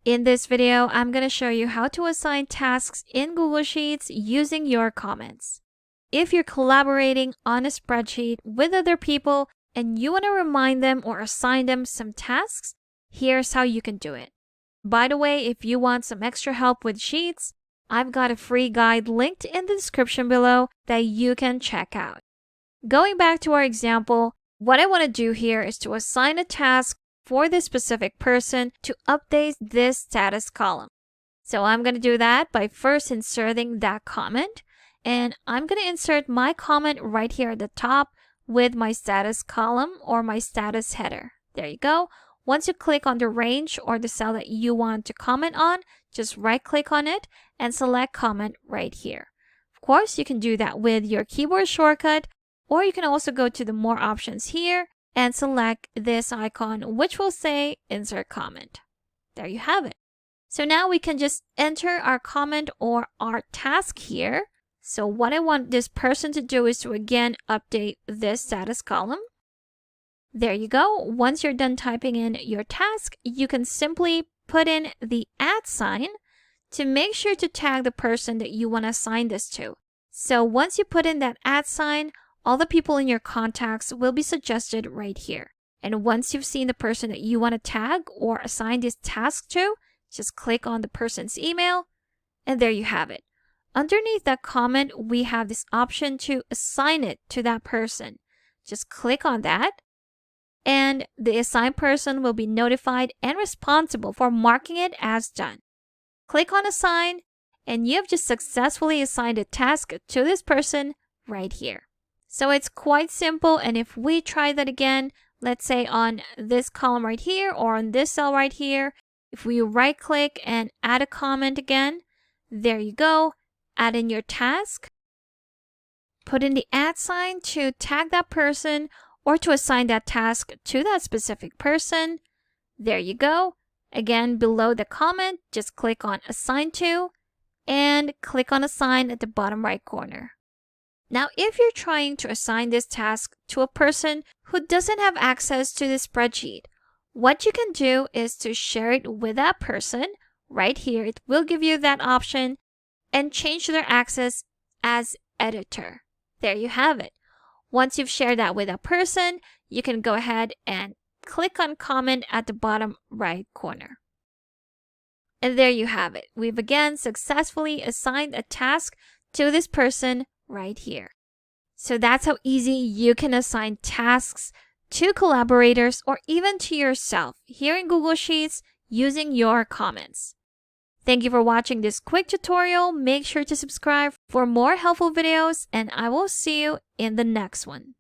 In this video, I'm going to show you how to assign tasks in Google Sheets using your comments. If you're collaborating on a spreadsheet with other people and you want to remind them or assign them some tasks, here's how you can do it. By the way, if you want some extra help with Sheets, I've got a free guide linked in the description below that you can check out. Going back to our example, what I want to do here is to assign a task for this specific person to update this status column. So I'm going to do that by first inserting that comment, and I'm going to insert my comment right here at the top with my status column or my status header. There you go. Once you click on the range or the cell that you want to comment on, just right click on it and select comment right here. Of course, you can do that with your keyboard shortcut, or you can also go to the more options here and select this icon, which will say insert comment. There you have it. So now we can just enter our comment or our task here. So what I want this person to do is to again update this status column. There you go. Once you're done typing in your task, you can simply put in the @ sign to make sure to tag the person that you want to assign this to. So once you put in that @ sign, all the people in your contacts will be suggested right here. And once you've seen the person that you want to tag or assign this task to, just click on the person's email, and there you have it. Underneath that comment, we have this option to assign it to that person. Just click on that, and the assigned person will be notified and responsible for marking it as done. Click on Assign, and you have just successfully assigned a task to this person right here. So it's quite simple, and if we try that again, let's say on this column right here or on this cell right here, if we right click and add a comment again, there you go, add in your task, put in the @ sign to tag that person or to assign that task to that specific person. There you go. Again, below the comment, just click on Assign To and click on Assign at the bottom right corner. Now, if you're trying to assign this task to a person who doesn't have access to the spreadsheet, what you can do is to share it with that person. Right here, it will give you that option, and change their access as editor. There you have it. Once you've shared that with a person, you can go ahead and click on comment at the bottom right corner. And there you have it. We've again successfully assigned a task to this person right here. So that's how easy you can assign tasks to collaborators or even to yourself here in Google Sheets using your comments. Thank you for watching this quick tutorial. Make sure to subscribe for more helpful videos, and I will see you in the next one.